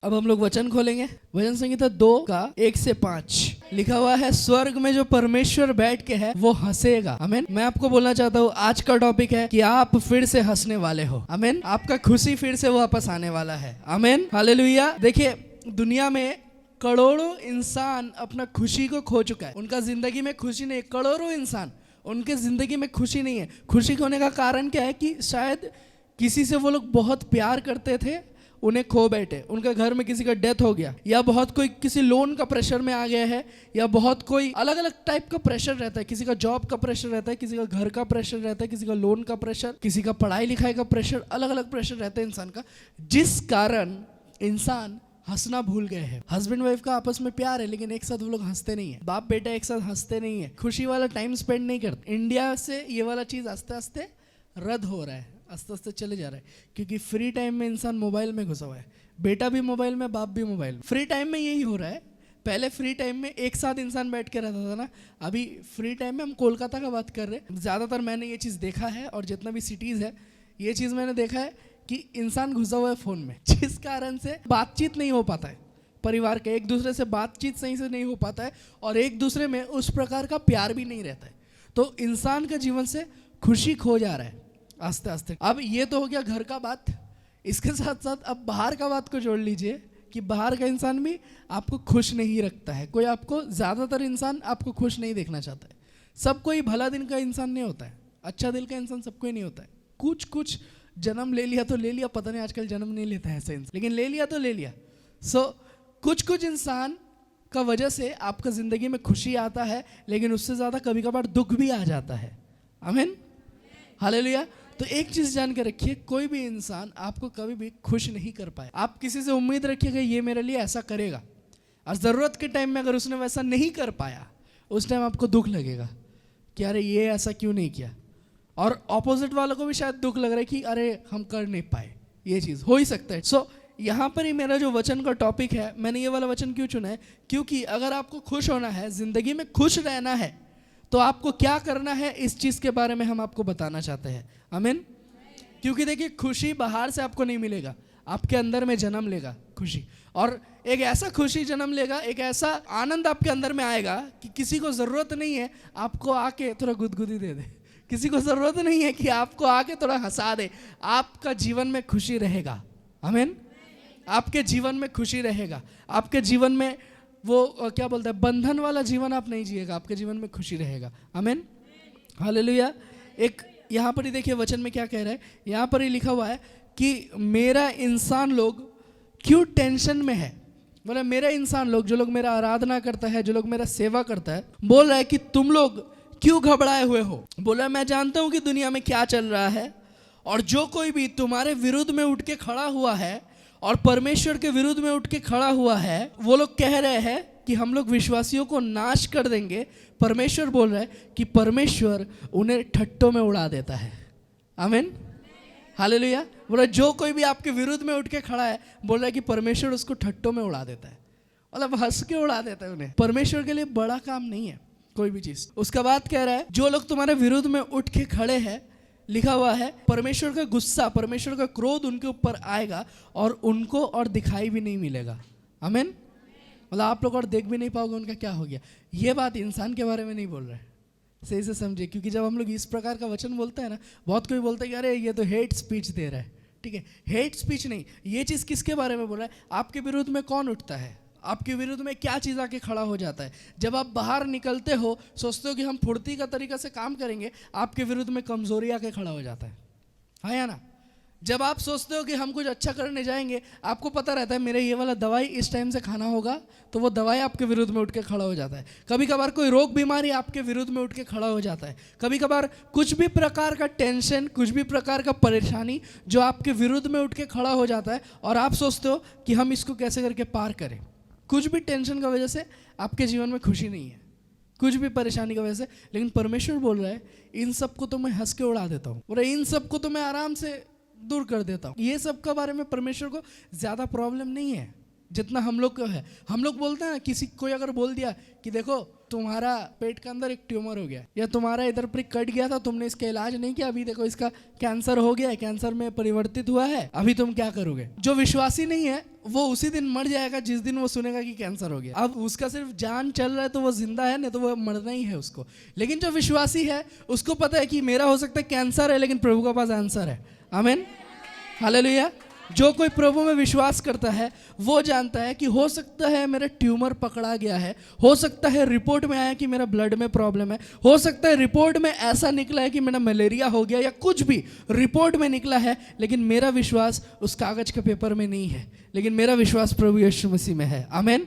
अब हम लोग वचन खोलेंगे। भजन संहिता 2 का 1 से 5 लिखा हुआ है, स्वर्ग में जो परमेश्वर बैठ के है वो हंसेगा। आमीन। मैं आपको बोलना चाहता हूँ, आज का टॉपिक है कि आप फिर से हंसने वाले हो। आमीन। आपका खुशी फिर से वापस आने वाला है। आमीन, हालेलुया। देखिए, दुनिया में करोड़ों इंसान अपना खुशी को खो चुका है। उनका जिंदगी में खुशी नहीं। करोड़ों इंसान, उनके जिंदगी में खुशी नहीं है। खुशी खोने का कारण क्या है कि शायद किसी से वो लोग बहुत प्यार करते थे, उन्हें खो बैठे। उनके घर में किसी का डेथ हो गया, या बहुत कोई किसी लोन का प्रेशर में आ गया है, या बहुत कोई अलग अलग टाइप का प्रेशर रहता है। किसी का जॉब का प्रेशर रहता है, किसी का घर का प्रेशर रहता है, किसी का लोन का प्रेशर, किसी का पढ़ाई लिखाई का प्रेशर, अलग अलग प्रेशर रहता है इंसान का, जिस कारण इंसान हंसना भूल गए हैं। हस्बैंड वाइफ का आपस में प्यार है, लेकिन एक साथ वो लोग हंसते नहीं है। बाप बेटा एक साथ हंसते नहीं है, खुशी वाला टाइम स्पेंड नहीं करते। इंडिया से ये वाला चीज आस्ते आस्ते रद्द हो रहा है, आस्ते आस्ते चले जा रहा है, क्योंकि फ्री टाइम में इंसान मोबाइल में घुसा हुआ है। बेटा भी मोबाइल में, बाप भी मोबाइल में। फ्री टाइम में यही हो रहा है। पहले फ्री टाइम में एक साथ इंसान बैठ के रहता था ना। अभी फ्री टाइम में हम कोलकाता का बात कर रहे हैं। ज़्यादातर मैंने ये चीज़ देखा है, और जितना भी सिटीज़ है ये चीज़ मैंने देखा है कि इंसान घुसा हुआ है फ़ोन में, जिस कारण से बातचीत नहीं हो पाता है। परिवार के एक दूसरे से बातचीत सही से नहीं हो पाता है, और एक दूसरे में उस प्रकार का प्यार भी नहीं रहता है। तो इंसान का जीवन से खुशी खो जा रहा है आस्ते आस्ते। अब ये तो हो गया घर का बात, इसके साथ साथ अब बाहर का बात को जोड़ लीजिए कि बाहर का इंसान भी आपको खुश नहीं रखता है। कोई आपको, ज़्यादातर इंसान आपको खुश नहीं देखना चाहता है। सब कोई भला दिन का इंसान नहीं होता है, अच्छा दिल का इंसान सब कोई नहीं होता है। कुछ कुछ जन्म ले लिया तो ले लिया, पता नहीं आजकल जन्म नहीं लेता है ऐसा इंसान, लेकिन ले लिया तो ले लिया। कुछ कुछ इंसान का वजह से आपका ज़िंदगी में खुशी आता है, लेकिन उससे ज़्यादा कभी कभार दुख भी आ जाता है। आमीन, हालेलुया। तो एक चीज जान के रखिए, कोई भी इंसान आपको कभी भी खुश नहीं कर पाए। आप किसी से उम्मीद रखिएगा ये मेरे लिए ऐसा करेगा, और ज़रूरत के टाइम में अगर उसने वैसा नहीं कर पाया, उस टाइम आपको दुख लगेगा कि अरे ये ऐसा क्यों नहीं किया। और ऑपोजिट वालों को भी शायद दुख लग रहा है कि अरे हम कर नहीं पाए। ये चीज़ हो ही सकता है। यहाँ पर ही मेरा जो वचन का टॉपिक है, मैंने ये वाला वचन क्यों चुना है, क्योंकि अगर आपको खुश होना है, ज़िंदगी में खुश रहना है, तो आपको क्या करना है, इस चीज़ के बारे में हम आपको बताना चाहते हैं। आमीन। क्योंकि देखिए, खुशी बाहर से आपको नहीं मिलेगा, आपके अंदर में जन्म लेगा खुशी। और एक ऐसा खुशी जन्म लेगा, एक ऐसा आनंद आपके अंदर में आएगा कि किसी को ज़रूरत नहीं है आपको आके थोड़ा गुदगुदी दे दे, किसी को ज़रूरत नहीं है कि आपको आके थोड़ा हंसा दे। आपका जीवन में खुशी रहेगा। आमीन। आपके जीवन में खुशी रहेगा। आपके जीवन में वो क्या बोलते हैं, बंधन वाला जीवन आप नहीं जिएगा, आपके जीवन में खुशी रहेगा। आमीन, हालेलुया। एक यहाँ पर ही देखिए वचन में क्या कह रहा है, यहाँ पर ही लिखा हुआ है कि मेरा इंसान लोग क्यों टेंशन में है। बोला मेरा इंसान लोग, जो लोग मेरा आराधना करता है, जो लोग मेरा सेवा करता है, बोल रहा है कि तुम लोग क्यों घबराए हुए हो। बोला मैं जानता हूँ कि दुनिया में क्या चल रहा है, और जो कोई भी तुम्हारे विरुद्ध में उठ के खड़ा हुआ है और परमेश्वर के विरुद्ध में उठ के खड़ा हुआ है, वो लोग कह रहे हैं कि हम लोग विश्वासियों को नाश कर देंगे। परमेश्वर बोल रहा है कि परमेश्वर उन्हें ठट्टों में उड़ा देता है। आमीन, हालेलुया। बोला जो कोई भी आपके विरुद्ध में उठ के खड़ा है, बोल रहा है कि परमेश्वर उसको ठट्टों में उड़ा देता है, मतलब हंस के उड़ा देता है उन्हें। परमेश्वर के लिए बड़ा काम नहीं है कोई भी चीज। उसका बात कह रहा है, जो लोग तुम्हारे विरुद्ध में उठ के खड़े हैं, लिखा हुआ है परमेश्वर का गुस्सा, परमेश्वर का क्रोध उनके ऊपर आएगा, और उनको और दिखाई भी नहीं मिलेगा। आमीन। मतलब आप लोग और देख भी नहीं पाओगे उनका क्या हो गया। ये बात इंसान के बारे में नहीं बोल रहा है, सही से समझिए। क्योंकि जब हम लोग इस प्रकार का वचन बोलते हैं ना, बहुत कोई बोलता है कि अरे ये तो हेट स्पीच दे रहा है। ठीक है, हेट स्पीच नहीं। ये चीज़ किसके बारे में बोल रहा है, आपके विरुद्ध में कौन उठता है, आपके विरुद्ध में क्या चीज़ आके खड़ा हो जाता है। जब आप बाहर निकलते हो, सोचते हो कि हम फुर्ती का तरीका से काम करेंगे, आपके विरुद्ध में कमजोरी आके खड़ा हो जाता है। हाँ या ना। जब आप सोचते हो कि हम कुछ अच्छा करने जाएंगे, आपको पता रहता है मेरे ये वाला दवाई इस टाइम से खाना होगा, तो वो दवाई आपके विरुद्ध में उठ के खड़ा हो जाता है। कभी कभार कोई रोग बीमारी आपके विरुद्ध में उठ के खड़ा हो जाता है। कभी कभार कुछ भी प्रकार का टेंशन, कुछ भी प्रकार का परेशानी जो आपके विरुद्ध में उठ के खड़ा हो जाता है, और आप सोचते हो कि हम इसको कैसे करके पार करें। कुछ भी टेंशन का वजह से आपके जीवन में खुशी नहीं है, कुछ भी परेशानी की वजह से। लेकिन परमेश्वर बोल रहा है इन सबको तो मैं हंस के उड़ा देता हूँ, और इन सबको तो मैं आराम से दूर कर देता हूँ। ये सब के बारे में परमेश्वर को ज़्यादा प्रॉब्लम नहीं है जितना हम लोग को है। हम लोग बोलते हैं ना, किसी कोई अगर बोल दिया कि देखो तुम्हारा पेट के अंदर एक ट्यूमर हो गया, या तुम्हारा इधर प्रिक कट गया था, तुमने इसका इलाज नहीं किया, अभी देखो इसका कैंसर हो गया है, कैंसर में परिवर्तित हुआ है, अभी तुम क्या करोगे? जो विश्वासी नहीं है वो उसी दिन मर जाएगा जिस दिन वो सुनेगा कि कैंसर हो गया। अब उसका सिर्फ जान चल रहा है तो वो जिंदा है, नहीं तो वो मरना ही है उसको। लेकिन जो विश्वासी है उसको पता है कि मेरा हो सकता है कैंसर है, लेकिन प्रभु के पास आंसर है। आमीन, हालेलुया। जो कोई प्रभु में विश्वास करता है वो जानता है कि हो सकता है मेरा ट्यूमर पकड़ा गया है, हो सकता है रिपोर्ट में आया कि मेरा ब्लड में प्रॉब्लम है, हो सकता है रिपोर्ट में ऐसा निकला है कि मेरा मलेरिया हो गया, या कुछ भी रिपोर्ट में निकला है, लेकिन मेरा विश्वास उस कागज के पेपर में नहीं है, लेकिन मेरा विश्वास प्रभु यीशु मसीह में है। आमीन।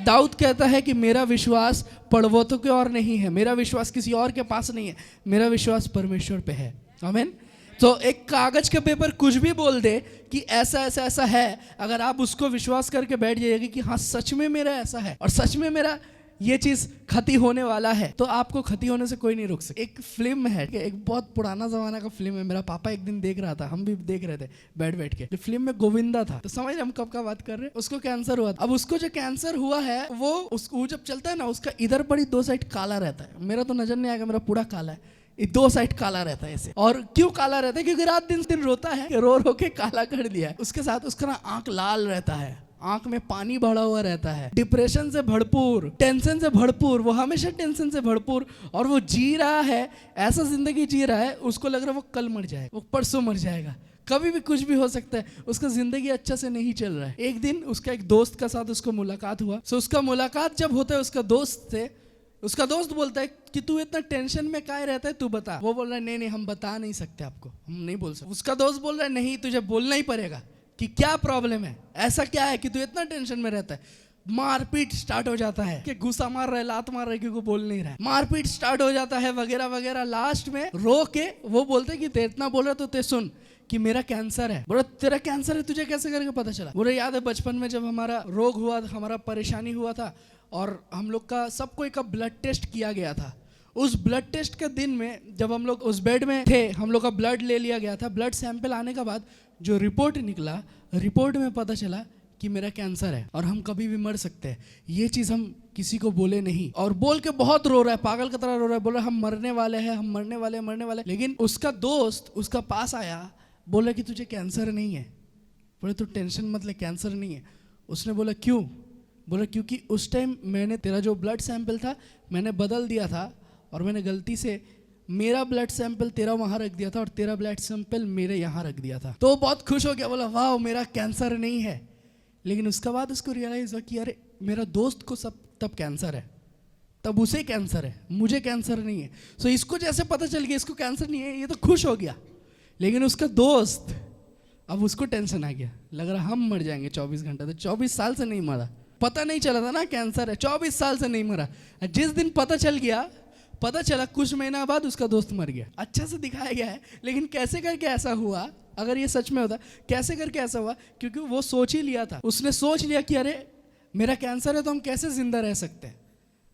दाऊद कहता है कि मेरा विश्वास पर्वतों के और नहीं है, मेरा विश्वास किसी और के पास नहीं है, मेरा विश्वास परमेश्वर पे है। आमीन। तो एक कागज का पेपर कुछ भी बोल दे कि ऐसा ऐसा ऐसा है, अगर आप उसको विश्वास करके बैठ जाइएगा कि हाँ सच में मेरा ऐसा है और सच में मेरा ये चीज खती होने वाला है, तो आपको खती होने से कोई नहीं रोक सकता। एक फिल्म है, एक बहुत पुराना जमाना का फिल्म है, मेरा पापा एक दिन देख रहा था, हम भी देख रहे थे बैठ के। तो फिल्म में गोविंदा था, तो समझ हम कब का बात कर रहे हैं। उसको कैंसर हुआ था। अब उसको जो कैंसर हुआ है वो जब चलता है ना, उसका इधर बड़ी 2 साइड काला रहता है। मेरा तो नजर नहीं आएगा, मेरा पूरा काला है, 2 साइड काला रहता है ऐसे। और क्यों काला रहता है? क्योंकि रात दिन रोता है, रो के काला कर दिया है। उसके साथ उसका ना आंख लाल रहता है, आंख में पानी भरा हुआ रहता है, डिप्रेशन से भरपूर, टेंशन से भरपूर, वो हमेशा टेंशन से भरपूर, और वो जी रहा है, ऐसा जिंदगी जी रहा है, उसको लग रहा है वो कल मर जाएगा, वो परसों मर जाएगा, कभी भी कुछ भी हो सकता है, उसका जिंदगी अच्छा से नहीं चल रहा है। एक दिन उसका एक दोस्त का साथ उसको मुलाकात हुआ। सो उसका मुलाकात जब होता है उसका दोस्त से, उसका दोस्त बोलता है कि तू इतना टेंशन में काहे रहता है, तू बता। वो बोल रहा है नहीं हम बता नहीं सकते आपको, हम नहीं बोल सकते। उसका दोस्त बोल रहा है नहीं, तुझे बोलना ही पड़ेगा कि क्या प्रॉब्लम है, ऐसा क्या है कि तू इतना टेंशन में रहता है। मारपीट स्टार्ट हो जाता है कि गुस्सा मार रहा है, लात मार रहा है क्योंकि बोल नहीं रहा है, मारपीट स्टार्ट हो जाता है वगैरह वगैरह। लास्ट में रो के वो बोलते हैं कि ते इतना बोल रहा तो ते सुन कि मेरा कैंसर है। बोला तेरा कैंसर है, तुझे कैसे करके पता चला? बोले याद है बचपन में जब हमारा रोग हुआ, हमारा परेशानी हुआ था, और हम लोग का सबको एक ब्लड टेस्ट किया गया था। उस ब्लड टेस्ट के दिन में जब हम लोग उस बेड में थे, हम लोग का ब्लड ले लिया गया था। ब्लड सैंपल आने के बाद जो रिपोर्ट निकला, रिपोर्ट में पता चला कि मेरा कैंसर है और हम कभी भी मर सकते हैं। ये चीज़ हम किसी को बोले नहीं, और बोल के बहुत रो रहा है, पागल की तरह रो रहा है, बोल रहा है हम मरने वाले हैं, हम मरने वाले। लेकिन उसका दोस्त उसका पास आया, बोला कि तुझे कैंसर नहीं है। बोले तू टेंशन मत ले, कैंसर नहीं है। उसने बोला क्यों? बोला क्योंकि उस टाइम मैंने तेरा जो ब्लड सैंपल था मैंने बदल दिया था, और मैंने गलती से मेरा ब्लड सैंपल तेरा वहाँ रख दिया था और तेरा ब्लड सैंपल मेरे यहाँ रख दिया था। तो बहुत खुश हो गया, बोला वाह मेरा कैंसर नहीं है। लेकिन उसके बाद उसको रियलाइज हुआ कि अरे मेरा दोस्त को सब तब कैंसर है, तब उसे कैंसर है, मुझे कैंसर नहीं है। सो इसको जैसे पता चल गया इसको कैंसर नहीं है, ये तो खुश हो गया। लेकिन उसका दोस्त, अब उसको टेंशन आ गया, लग रहा हम मर जाएंगे 24 घंटे। तो 24 साल से नहीं मरा, पता नहीं चला था ना कैंसर है, 24 साल से नहीं मरा। जिस दिन पता चला कुछ महीना बाद उसका दोस्त मर गया। अच्छा से दिखाया गया है, लेकिन कैसे करके ऐसा हुआ? अगर ये सच में होता, कैसे करके ऐसा हुआ? क्योंकि वो सोच ही लिया था, उसने सोच लिया कि अरे मेरा कैंसर है तो हम कैसे जिंदा रह सकते हैं,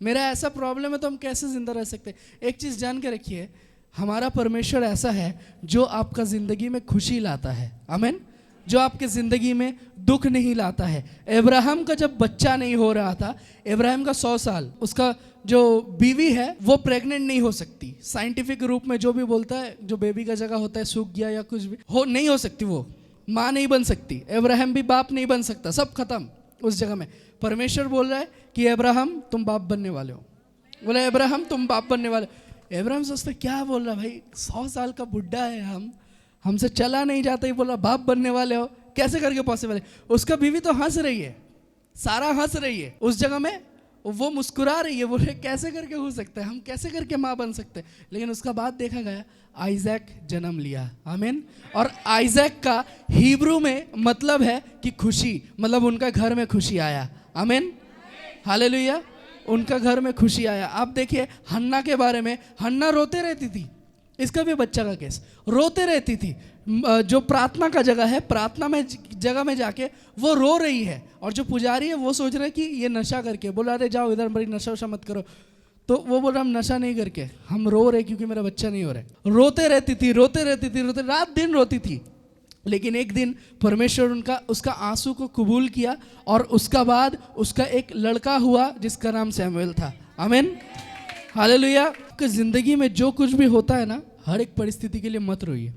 मेरा ऐसा प्रॉब्लम है तो हम कैसे जिंदा रह सकते हैं। एक चीज़ जान के रखिए, हमारा परमेश्वर ऐसा है जो आपका जिंदगी में खुशी लाता है। आमीन। जो आपके ज़िंदगी में दुख नहीं लाता है। अब्राहम का जब बच्चा नहीं हो रहा था, अब्राहम का 100 साल, उसका जो बीवी है वो प्रेग्नेंट नहीं हो सकती। साइंटिफिक रूप में जो भी बोलता है, जो बेबी का जगह होता है सूख गया या कुछ भी नहीं हो सकती, वो माँ नहीं बन सकती, अब्राहम भी बाप नहीं बन सकता, सब खत्म उस जगह में। परमेश्वर बोल रहा है कि अब्राहम तुम बाप बनने वाले हो। बोले अब्राहम तुम बाप बनने वाले। अब्राहम सोचता क्या बोल रहा भाई, 100 साल का बुढ़ा है, हमसे चला नहीं जाता, ही बोल रहा बाप बनने वाले हो, कैसे करके पॉसिबल है? उसका बीवी तो हंस रही है, सारा हंस रही है उस जगह में, वो मुस्कुरा रही है, बोले कैसे करके हो सकता है, हम कैसे करके माँ बन सकते हैं। लेकिन उसका बाद देखा गया आइजैक जन्म लिया। आमीन। और आइजैक का हिब्रू में मतलब है कि खुशी, मतलब उनका घर में खुशी आया। आमीन, हालेलुया। उनका घर में खुशी आया। आप देखिए हन्ना के बारे में, हन्ना रोते रहती थी, इसका भी बच्चा का केस, रोते रहती थी। जो प्रार्थना का जगह है, प्रार्थना में जगह में जाके वो रो रही है, और जो पुजारी है वो सोच रहा है कि ये नशा करके, बोला अरे जाओ इधर, बड़ी नशा वशा मत करो। तो वो बोल रहा हम नशा नहीं करके, हम रो रहे क्योंकि मेरा बच्चा नहीं हो रहा है। रोते रहती थी, रात दिन रोती थी। लेकिन एक दिन परमेश्वर उसका आंसू को कबूल किया, और उसका बाद उसका एक लड़का हुआ जिसका नाम सैमुएल था। आमीन, हालेलुया। कि जिंदगी में जो कुछ भी होता है ना, हर एक परिस्थिति के लिए मत रोइए,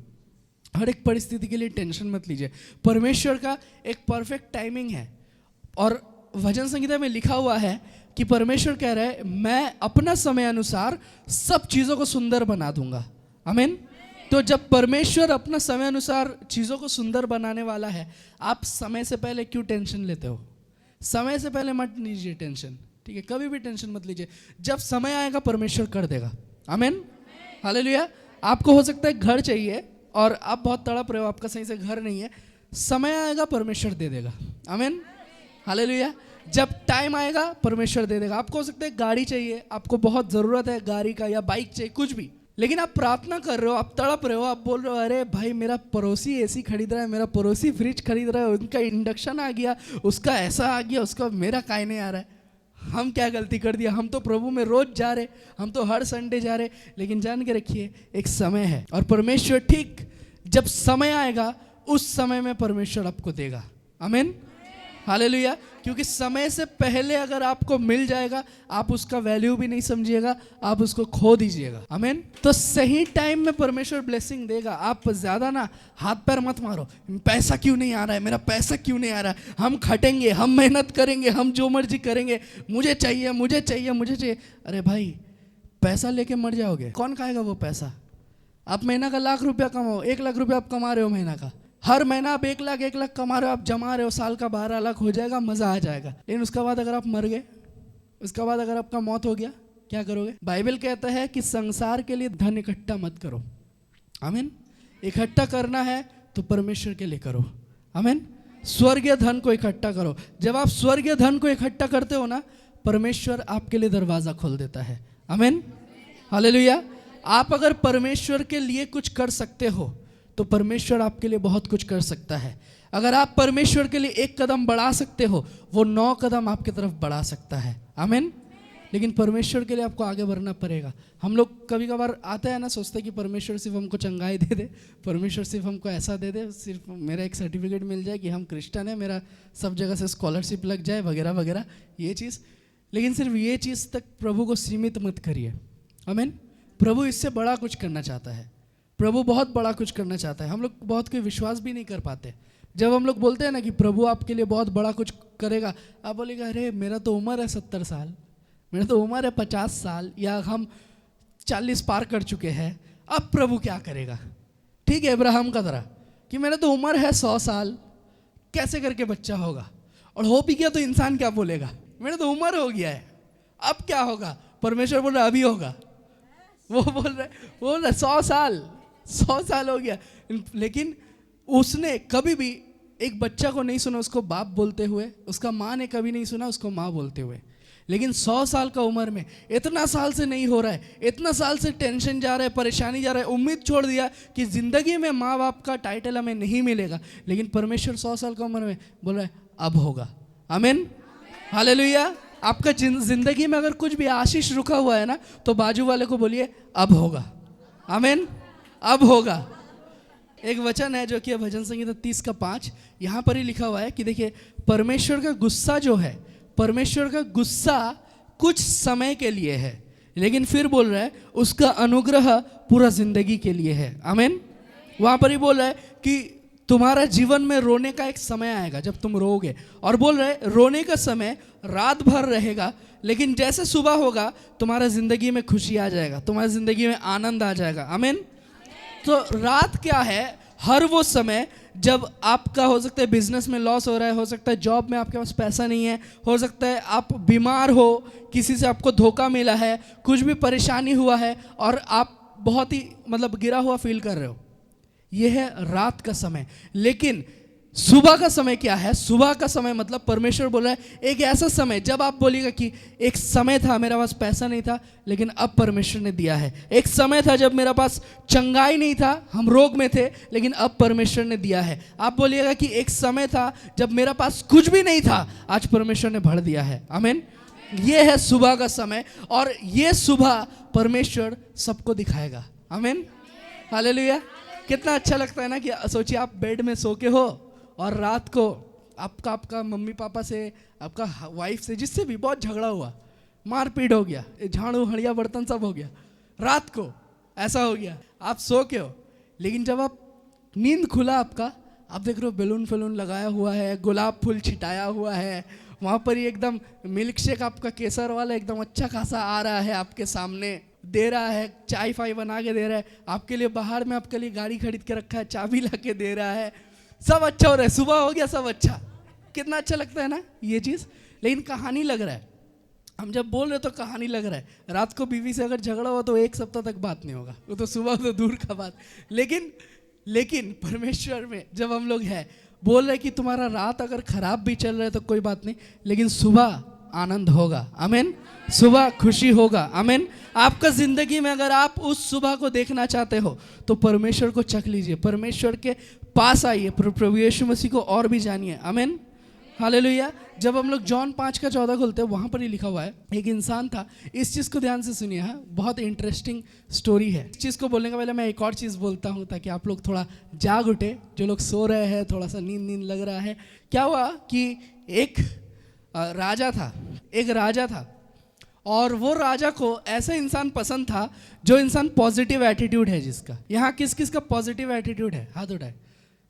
हर एक परिस्थिति के लिए टेंशन मत लीजिए। परमेश्वर का एक परफेक्ट टाइमिंग है। और भजन संगीता में लिखा हुआ है कि परमेश्वर कह रहा है मैं अपना समय अनुसार सब चीज़ों को सुंदर बना दूंगा। आमीन। तो जब परमेश्वर अपना समय अनुसार चीज़ों को सुंदर बनाने वाला है, आप समय से पहले क्यों टेंशन लेते हो? समय से पहले मत लीजिए टेंशन, ठीक है? कभी भी टेंशन मत लीजिए। जब समय आएगा परमेश्वर कर देगा। आमीन, हालेलुया। आपको हो सकता है घर चाहिए और आप बहुत तड़प रहे हो, आपका सही से घर नहीं है, समय आएगा परमेश्वर दे देगा। आमीन, हालेलुया। जब टाइम आएगा परमेश्वर दे देगा। आपको हो सकता है गाड़ी चाहिए, आपको बहुत ज़रूरत है गाड़ी का या बाइक चाहिए, कुछ भी, लेकिन आप प्रार्थना कर रहे हो, आप तड़प रहे हो, आप बोल रहे हो अरे भाई मेरा पड़ोसी एसी खरीद रहा है, मेरा पड़ोसी फ्रिज खरीद रहा है, उनका इंडक्शन आ गया, उसका ऐसा आ गया, उसका मेरा काहे नहीं आ रहा है। हम क्या गलती कर दिया? हम तो प्रभु में रोज जा रहे, हम तो हर संडे जा रहे। लेकिन जान के रखिए एक समय है और परमेश्वर ठीक जब समय आएगा उस समय में परमेश्वर आपको देगा। आमीन, हालेलुया। क्योंकि समय से पहले अगर आपको मिल जाएगा आप उसका वैल्यू भी नहीं समझिएगा, आप उसको खो दीजिएगा। आमीन। तो सही टाइम में परमेश्वर ब्लेसिंग देगा। आप ज्यादा ना हाथ पैर मत मारो, पैसा क्यों नहीं आ रहा है, मेरा पैसा क्यों नहीं आ रहा है, हम खटेंगे, हम मेहनत करेंगे, हम जो मर्जी करेंगे, मुझे चाहिए मुझे चाहिए मुझे चाहिए। अरे भाई पैसा लेके मर जाओगे, कौन खाएगा वो पैसा? आप महीना का 1,00,000 रुपया कमाओ, 1,00,000 रुपया आप कमा रहे हो महीना का, हर महीना आप 1,00,000 कमा रहे हो, आप जमा रहे हो, साल का 12 लाख हो जाएगा, मज़ा आ जाएगा। लेकिन उसके बाद अगर आप मर गए, उसके बाद अगर आपका मौत हो गया, क्या करोगे? बाइबल कहता है कि संसार के लिए धन इकट्ठा मत करो। आमीन। इकट्ठा करना है तो परमेश्वर के लिए करो। आमीन। स्वर्गीय धन को इकट्ठा करो। जब आप स्वर्गीय धन को इकट्ठा करते हो ना, परमेश्वर आपके लिए दरवाज़ा खोल देता है। आमीन, हालेलुया। आप अगर परमेश्वर के लिए कुछ कर सकते हो तो परमेश्वर आपके लिए बहुत कुछ कर सकता है। अगर आप परमेश्वर के लिए एक कदम बढ़ा सकते हो, वो 9 कदम आपकी तरफ बढ़ा सकता है। आमीन। लेकिन परमेश्वर के लिए आपको आगे बढ़ना पड़ेगा। हम लोग कभी कभार आते हैं ना, सोचते हैं कि परमेश्वर सिर्फ हमको चंगाई दे दे, परमेश्वर सिर्फ हमको ऐसा दे दे, सिर्फ मेरा एक सर्टिफिकेट मिल जाए कि हम क्रिश्चियन हैं, मेरा सब जगह से स्कॉलरशिप लग जाए वगैरह वगैरह, ये चीज़। लेकिन सिर्फ ये चीज़ तक प्रभु को सीमित मत करिए। आमीन। प्रभु इससे बड़ा कुछ करना चाहता है, प्रभु बहुत बड़ा कुछ करना चाहता है। हम लोग बहुत कोई विश्वास भी नहीं कर पाते। जब हम लोग बोलते हैं ना कि प्रभु आपके लिए बहुत बड़ा कुछ करेगा, आप बोलेगा अरे मेरा तो उम्र है 70 साल, मेरा तो उम्र है 50 साल, या हम 40 पार कर चुके हैं, अब प्रभु क्या करेगा? ठीक है, अब्राहम का तरह कि मेरा तो उम्र है 100 साल, कैसे करके बच्चा होगा? और हो भी गया तो इंसान क्या बोलेगा? मेरा तो उम्र हो गया है, अब क्या होगा? परमेश्वर बोल रहा है अभी होगा। वो बोल रहा है 100 साल हो गया। लेकिन उसने कभी भी एक बच्चा को नहीं सुना उसको बाप बोलते हुए, उसका माँ ने कभी नहीं सुना उसको माँ बोलते हुए। लेकिन 100 साल का उम्र में इतना साल से नहीं हो रहा है, इतना साल से टेंशन जा रहा है, परेशानी जा रहा है, उम्मीद छोड़ दिया कि ज़िंदगी में माँ बाप का टाइटल हमें नहीं मिलेगा। लेकिन परमेश्वर 100 साल का उम्र में बोल रहा है अब होगा। आमीन, हालेलुया। आपका जिंदगी में अगर कुछ भी आशीष रुका हुआ है ना, तो बाजू वाले को बोलिए अब होगा। आमीन, अब होगा। एक वचन है जो कि भजन संगीता 30 का 5, यहाँ पर ही लिखा हुआ है कि देखिए परमेश्वर का गुस्सा जो है, परमेश्वर का गुस्सा कुछ समय के लिए है, लेकिन फिर बोल रहा है उसका अनुग्रह पूरा जिंदगी के लिए है। आमीन। वहाँ पर ही बोल रहा है कि तुम्हारा जीवन में रोने का एक समय आएगा जब तुम रोओगे, और बोल रहे रोने का समय रात भर रहेगा, लेकिन जैसे सुबह होगा तुम्हारा जिंदगी में खुशी आ जाएगा, तुम्हारी जिंदगी में आनंद आ जाएगा। आमीन। तो रात क्या है? हर वो समय जब आपका हो सकता है बिजनेस में लॉस हो रहा है, हो सकता है जॉब में आपके पास पैसा नहीं है, हो सकता है आप बीमार हो, किसी से आपको धोखा मिला है, कुछ भी परेशानी हुआ है और आप बहुत ही गिरा हुआ फील कर रहे हो, यह है रात का समय। लेकिन सुबह का समय क्या है? सुबह का समय मतलब परमेश्वर बोल रहा है एक ऐसा समय जब आप बोलिएगा कि एक समय था मेरे पास पैसा नहीं था, लेकिन अब परमेश्वर ने दिया है। एक समय था जब मेरे पास चंगाई नहीं था, हम रोग में थे, लेकिन अब परमेश्वर ने दिया है। आप बोलिएगा कि एक समय था जब मेरा पास कुछ भी नहीं था, आज परमेश्वर ने भर दिया है। आमीन। ये है सुबह का समय, और ये सुबह परमेश्वर सबको दिखाएगा। आमीन, हालेलुया। कितना अच्छा लगता है ना कि सोचिए आप बेड में सो के हो और रात को आपका मम्मी पापा से, आपका वाइफ से, जिससे भी बहुत झगड़ा हुआ, मारपीट हो गया, झाड़ू हड़िया बर्तन सब हो गया, रात को ऐसा हो गया, आप सो के हो, लेकिन जब आप नींद खुला आपका, आप देख रहे हो बैलून फैलून लगाया हुआ है, गुलाब फूल छिटाया हुआ है, वहाँ पर ही एकदम मिल्क शेक आपका केसर वाला एकदम अच्छा खासा आ रहा है, आपके सामने दे रहा है, चाय फाय बना के दे रहा है, आपके लिए बाहर में आपके लिए गाड़ी खरीद के रखा है, चाबी ला के दे रहा है, सब अच्छा हो रहा है, सुबह हो गया सब अच्छा। कितना अच्छा लगता है ना ये चीज़। लेकिन कहानी लग रहा है, हम जब बोल रहे तो कहानी लग रहा है, रात को बीवी से अगर झगड़ा हो तो 1 सप्ताह तक बात नहीं होगा, वो तो सुबह तो दूर का बात। लेकिन परमेश्वर में जब हम लोग हैं, बोल रहे कि तुम्हारा रात अगर खराब भी चल रहा है तो कोई बात नहीं, लेकिन सुबह आनंद होगा, आमीन, सुबह खुशी होगा, आमीन। आपका जिंदगी में अगर आप उस सुबह को देखना चाहते हो तो परमेश्वर को चख लीजिए, परमेश्वर के पास आइए, प्रभु यीशु मसीह को और भी जानिए, आमीन, हालेलुया। जब हम लोग जॉन 5:14 खोलते हैं, वहाँ पर ही लिखा हुआ है, एक इंसान था, इस चीज़ को ध्यान से सुनिए, हाँ, बहुत इंटरेस्टिंग स्टोरी है। इस चीज़ को बोलने का पहले मैं एक और चीज़ बोलता हूँ ताकि आप लोग थोड़ा जाग उठे, जो लोग सो रहे हैं, थोड़ा सा नींद लग रहा है। क्या हुआ कि एक राजा था और वो राजा को ऐसा इंसान पसंद था जो इंसान पॉजिटिव एटीट्यूड है, जिसका यहाँ किस किस का पॉजिटिव एटीट्यूड है, हाथ उठाए,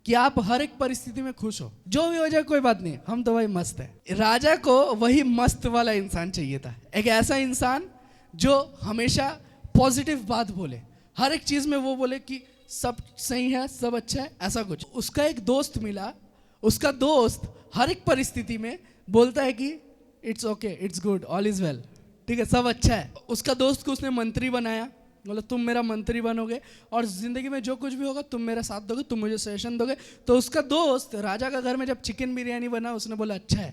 कि आप हर एक परिस्थिति में खुश हो, जो भी हो जाए कोई बात नहीं, हम तो भाई मस्त है। राजा को वही मस्त वाला इंसान चाहिए था, एक ऐसा इंसान जो हमेशा पॉजिटिव बात बोले, हर एक चीज़ में वो बोले कि सब सही है, सब अच्छा है, ऐसा कुछ। उसका एक दोस्त मिला, उसका दोस्त हर एक परिस्थिति में बोलता है कि it's okay, it's good, all is well, ठीक है, सब अच्छा है। उसका दोस्त को उसने मंत्री बनाया, बोला तुम मेरा मंत्री बनोगे और ज़िंदगी में जो कुछ भी होगा तुम मेरा साथ दोगे, तुम मुझे सजेशन दोगे। तो उसका दोस्त राजा का घर में जब चिकन बिरयानी बना, उसने बोला अच्छा है।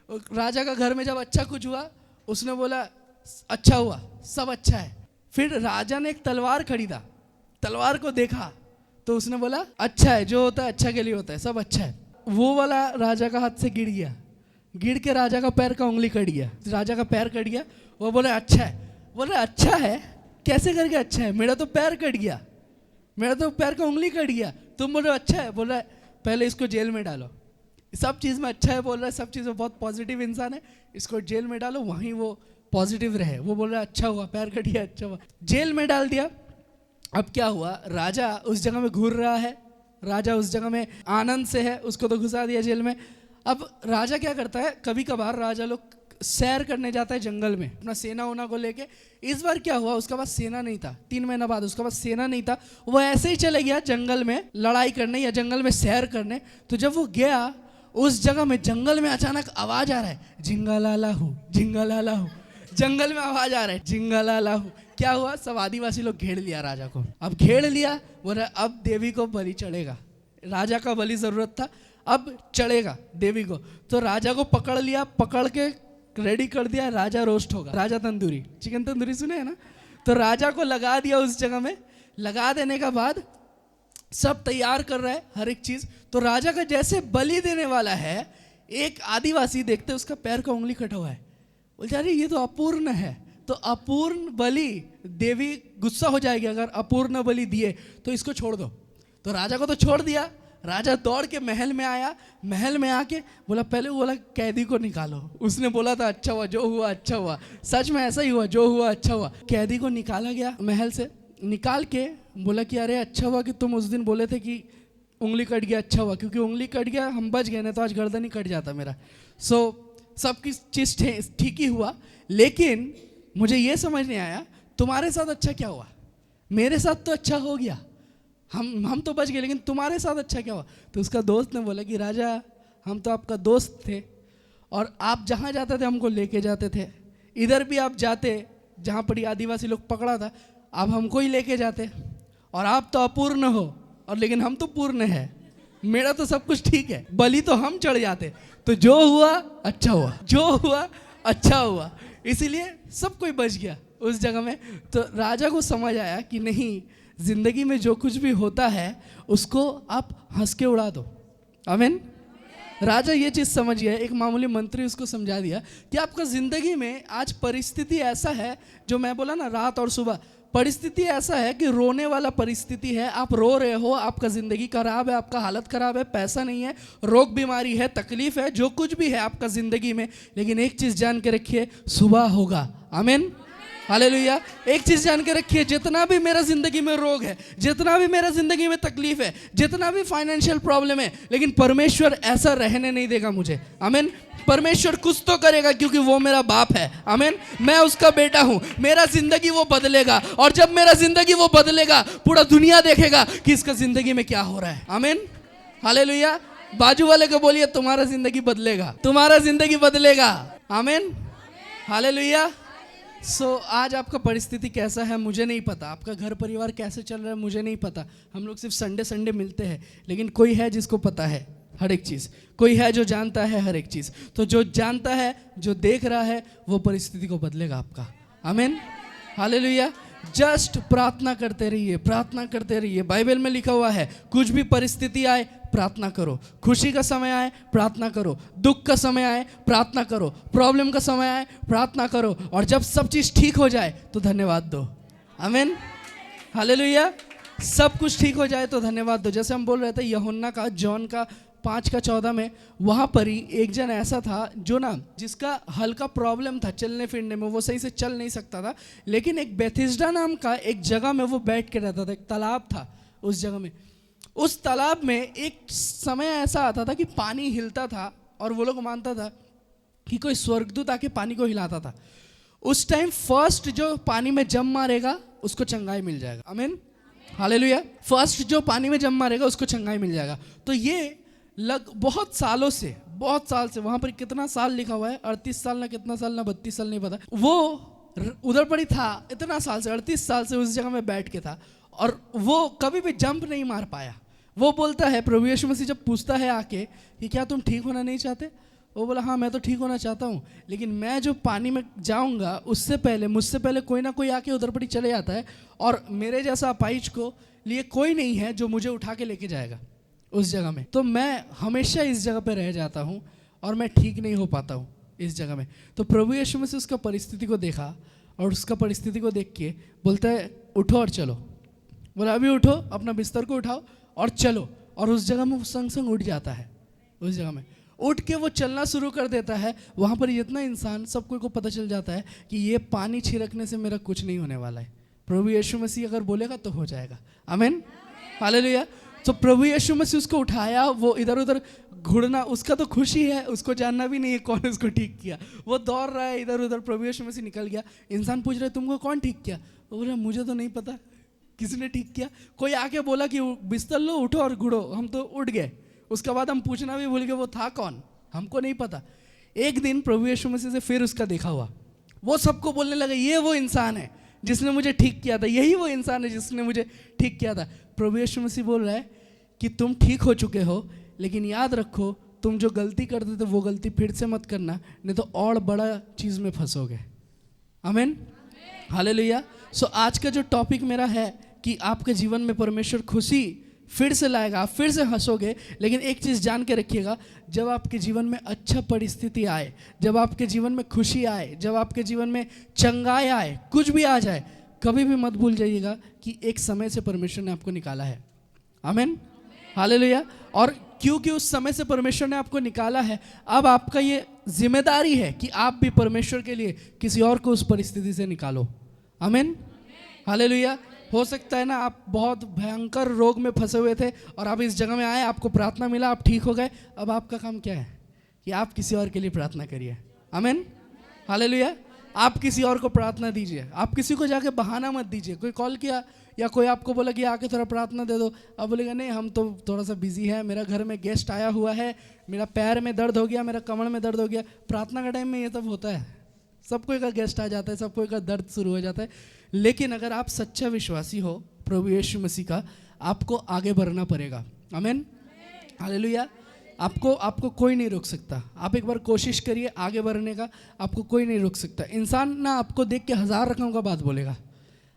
राजा का घर में जब अच्छा कुछ हुआ, उसने बोला अच्छा हुआ, सब अच्छा है। फिर राजा ने एक तलवार खरीदा, तलवार को देखा तो उसने बोला अच्छा है, जो होता है अच्छा के लिए होता है, सब अच्छा है। वो वाला राजा का हाथ से गिर गया, गिर के राजा का पैर का उंगली कट गया, राजा का पैर कट गया। वो बोले अच्छा है, बोले अच्छा है कैसे करके अच्छा है, मेरा तो पैर कट गया, मेरा तो पैर का उंगली कट गया, तुम बोल रहे हो अच्छा है। बोल रहा है पहले इसको जेल में डालो, सब चीज़ में अच्छा है बोल रहा है, सब चीज़ में बहुत पॉजिटिव इंसान है, इसको जेल में डालो, वहीं वो पॉजिटिव रहे। वो बोल रहा है अच्छा हुआ, पैर कट गया, अच्छा हुआ, जेल में डाल दिया। अब क्या हुआ, राजा उस जगह में घूर रहा है, राजा उस जगह में आनंद से है, उसको तो घुसा दिया जेल में। अब राजा क्या करता है, कभी कभार राजा लोग सैर करने जाता है जंगल में अपना सेना वोना को लेके। इस बार क्या हुआ, उसके पास सेना नहीं था, 3 महीना बाद उसके पास सेना नहीं था, वो ऐसे ही चले गया जंगल में लड़ाई करने या जंगल में सैर करने। तो जब वो गया उस जगह में, जंगल में अचानक आवाज आ रहा है, झिंगालालाहू झिंगालालाहू, जंगल में आवाज आ रहा है झिंगालालाहू। क्या हुआ, सब आदिवासी लोग घेर लिया राजा को। अब घेर लिया, बोला अब देवी को बलि चढ़ेगा, राजा का बलि जरूरत था, अब चढ़ेगा देवी को। तो राजा को पकड़ लिया, पकड़ के रेडी कर दिया, राजा रोस्ट होगा, राजा तंदूरी, चिकन तंदूरी सुने है ना। तो राजा को लगा दिया उस जगह में, लगा देने का बाद सब तैयार कर रहा है हर एक चीज। तो राजा का जैसे बलि देने वाला है, एक आदिवासी देखते उसका पैर का उंगली कटा हुआ है, बोलते अरे ये तो अपूर्ण है, तो अपूर्ण बलि, देवी गुस्सा हो जाएगी अगर अपूर्ण बलि दिए, तो इसको छोड़ दो। तो राजा को तो छोड़ दिया, राजा दौड़ के महल में आया, महल में आके बोला, पहले बोला कैदी को निकालो, उसने बोला था अच्छा हुआ, जो हुआ अच्छा हुआ, सच में ऐसा ही हुआ, जो हुआ अच्छा हुआ। कैदी को निकाला गया महल से, निकाल के बोला कि अरे अच्छा हुआ कि तुम उस दिन बोले थे कि उंगली कट गया, अच्छा हुआ, क्योंकि उंगली कट गया हम बच गए, ना तो आज गर्दन ही कट जाता मेरा। सो सबकी चीज़ ठीक ही हुआ, लेकिन मुझे ये समझ नहीं आया तुम्हारे साथ अच्छा क्या हुआ, मेरे साथ तो अच्छा हो गया, हम तो बच गए, लेकिन तुम्हारे साथ अच्छा क्या हुआ। तो उसका दोस्त ने बोला कि राजा हम तो आपका दोस्त थे और आप जहाँ जाते थे हमको लेके जाते थे, इधर भी आप जाते जहाँ पर आदिवासी लोग पकड़ा था, आप हमको ही लेके जाते, और आप तो अपूर्ण हो और लेकिन हम तो पूर्ण है, मेरा तो सब कुछ ठीक है, बलि तो हम चढ़ जाते, तो जो हुआ अच्छा हुआ, जो हुआ अच्छा हुआ, इसीलिए सब कोई बच गया उस जगह में। तो राजा को समझ आया कि नहीं, जिंदगी में जो कुछ भी होता है उसको आप हंस के उड़ा दो, आमीन। राजा ये चीज़ समझ गया, एक मामूली मंत्री उसको समझा दिया कि आपका ज़िंदगी में आज परिस्थिति ऐसा है, जो मैं बोला ना रात और सुबह, परिस्थिति ऐसा है कि रोने वाला परिस्थिति है, आप रो रहे हो, आपका ज़िंदगी खराब है, आपका हालत खराब है, पैसा नहीं है, रोग बीमारी है, तकलीफ है, जो कुछ भी है आपका ज़िंदगी में, लेकिन एक चीज़ जान के रखिए, सुबह होगा। आमीन, हालेलुया। एक चीज़ जान के रखिए, जितना भी मेरा ज़िंदगी में रोग है, जितना भी मेरा ज़िंदगी में तकलीफ है, जितना भी फाइनेंशियल प्रॉब्लम है, लेकिन परमेश्वर ऐसा रहने नहीं देगा मुझे। आमीन। परमेश्वर कुछ तो करेगा, क्योंकि वो मेरा बाप है। आमीन। मैं उसका बेटा हूँ, मेरा ज़िंदगी वो बदलेगा, और जब मेरा ज़िंदगी वो बदलेगा, पूरा दुनिया देखेगा कि इसका ज़िंदगी में क्या हो रहा है। आमीन, हालेलुया। बाजू वाले को बोलिए, तुम्हारा ज़िंदगी बदलेगा, तुम्हारा ज़िंदगी बदलेगा। आमीन, हालेलुया। आज आपका परिस्थिति कैसा है मुझे नहीं पता, आपका घर परिवार कैसे चल रहा है मुझे नहीं पता। हम लोग सिर्फ संडे संडे मिलते हैं, लेकिन कोई है जिसको पता है हर एक चीज़, कोई है जो जानता है हर एक चीज़। तो जो जानता है, जो देख रहा है, वो परिस्थिति को बदलेगा आपका। आमीन, हालेलुया। जस्ट प्रार्थना करते रहिए, प्रार्थना करते रहिए। बाइबल में लिखा हुआ है, कुछ भी परिस्थिति आए प्रार्थना करो, खुशी का समय आए प्रार्थना करो, दुख का समय आए प्रार्थना करो, प्रॉब्लम का समय आए प्रार्थना करो, और जब सब चीज़ ठीक हो जाए तो धन्यवाद दो। आमीन, हालेलुया। सब कुछ ठीक हो जाए तो धन्यवाद दो। जैसे हम बोल रहे थे यूहन्ना का, जॉन का 5:14 में, वहाँ पर ही एक जन ऐसा था जो ना, जिसका हल्का प्रॉब्लम था चलने फिरने में, वो सही से चल नहीं सकता था, लेकिन एक बेथिस्डा नाम का एक जगह में वो बैठ के रहता था, एक तालाब था उस जगह में। उस तालाब में एक समय ऐसा आता था कि पानी हिलता था, और वो लोग मानता था कि कोई स्वर्गदूत आके पानी को हिलाता था। उस टाइम फर्स्ट जो पानी में जम मारेगा उसको चंगाई मिल जाएगा। आमीन, हालेलुया। फर्स्ट जो पानी में जम मारेगा उसको चंगाई मिल जाएगा। तो ये बहुत सालों से, बहुत साल से, वहाँ पर कितना साल लिखा हुआ है, 38 साल ना कितना साल ना 32 साल नहीं पता, वो उधर पर ही था इतना साल से, 38 साल से उस जगह में बैठ के था, और वो कभी भी जंप नहीं मार पाया। वो बोलता है, प्रभु यीशु मसीह जब पूछता है आके कि क्या तुम ठीक होना नहीं चाहते, वो बोला हाँ मैं तो ठीक होना चाहता हूँ, लेकिन मैं जो पानी में जाऊँगा उससे पहले, मुझसे पहले कोई ना कोई आके उधर पर ही चले जाता है, और मेरे जैसा अपाहिज को लिए कोई नहीं है जो मुझे उठा के लेके जाएगा उस जगह में। तो मैं हमेशा इस जगह पे रह जाता हूँ, और मैं ठीक नहीं हो पाता हूँ इस जगह में। तो प्रभु यीशु मसीह उसका परिस्थिति को देखा, और उसका परिस्थिति को देख के बोलता है उठो और चलो। बोला अभी उठो, अपना बिस्तर को उठाओ और चलो। और उस जगह में वो संग संग उठ जाता है, उस जगह में उठ के वो चलना शुरू कर देता है। वहाँ पर इतना इंसान, सबको को पता चल जाता है कि ये पानी छिड़कने से मेरा कुछ नहीं होने वाला है, प्रभु यीशु मसीह अगर बोलेगा तो हो जाएगा। आमीन, हालेलुया। तो प्रभु यीशु मसीह उसको उठाया, वो इधर उधर घुड़ना, उसका तो खुशी है, उसको जानना भी नहीं है कौन उसको ठीक किया। वो दौड़ रहा है इधर उधर, प्रभु यीशु मसीह निकल गया। इंसान पूछ रहे तुमको कौन ठीक किया, वो बोल रहा मुझे तो नहीं पता किसने ठीक किया। कोई आके बोला कि बिस्तर लो, उठो और घुड़ो, हम तो उठ गए। उसके बाद हम पूछना भी भूल गए वो था कौन, हमको नहीं पता। एक दिन प्रभु यीशु मसीह से फिर उसका देखा हुआ, वो सबको बोलने लगा ये वो इंसान है जिसने मुझे ठीक किया था, यही वो इंसान है जिसने मुझे ठीक किया था। प्रभु यीशु मसीह बोल रहा है कि तुम ठीक हो चुके हो, लेकिन याद रखो तुम जो गलती करते थे वो गलती फिर से मत करना, नहीं तो और बड़ा चीज़ में फंसोगे। आमीन, हालेलुया। आज का जो टॉपिक मेरा है कि आपके जीवन में परमेश्वर खुशी फिर से लाएगा, आप फिर से हंसोगे। लेकिन एक चीज़ जान के रखिएगा, जब आपके जीवन में अच्छा परिस्थिति आए, जब आपके जीवन में खुशी आए, जब आपके जीवन में चंगाई आए, कुछ भी आ जाए, कभी भी मत भूल जाइएगा कि एक समय से परमेश्वर ने आपको निकाला है। आमीन, हालेलुया। और क्योंकि उस समय से परमेश्वर ने आपको निकाला है, अब आपका ये जिम्मेदारी है कि आप भी परमेश्वर के लिए किसी और को उस परिस्थिति से निकालो। आमीन, हालेलुया। हो सकता है ना आप बहुत भयंकर रोग में फंसे हुए थे और आप इस जगह में आए, आपको प्रार्थना मिला, आप ठीक हो गए। अब आपका काम क्या है कि आप किसी और के लिए प्रार्थना करिए। आमीन, हालेलुया। आप किसी और को प्रार्थना दीजिए, आप किसी को जाके बहाना मत दीजिए। कोई कॉल किया या कोई आपको बोला कि आके थोड़ा प्रार्थना दे दो, अब बोलेगा नहीं हम तो थोड़ा सा बिजी है, मेरा घर में गेस्ट आया हुआ है, मेरा पैर में दर्द हो गया, मेरा कमर में दर्द हो गया। प्रार्थना के टाइम में ये सब होता है, सब कोई का गेस्ट आ जाता है, सब कोई का दर्द शुरू हो जाता है। लेकिन अगर आप सच्चा विश्वासी हो प्रभु यीशु मसीह का, आपको आगे बढ़ना पड़ेगा। आमीन, हालेलुया। आपको कोई नहीं रोक सकता। आप एक बार कोशिश करिए आगे बढ़ने का, आपको कोई नहीं रोक सकता। इंसान ना आपको देख के 1000 रकम का बात बोलेगा।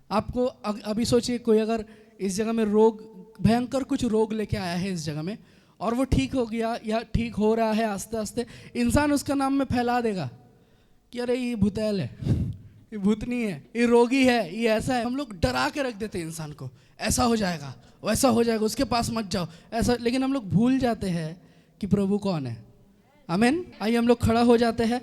आपको अभी सोचिए कोई अगर इस जगह में रोग, भयंकर कुछ रोग लेके आया है इस जगह में, और वो ठीक हो गया या ठीक हो रहा है आस्ते आस्ते, इंसान उसका नाम में फैला देगा कि अरे ये भूतैल है, ये भूतनी है, ये रोगी है, ये ऐसा है। हम लोग डरा के रख देते हैं इंसान को, ऐसा हो जाएगा, वैसा हो जाएगा, उसके पास मत जाओ ऐसा। लेकिन हम लोग भूल जाते हैं कि प्रभु कौन है। आमीन। आइए हम लोग खड़ा हो जाते हैं।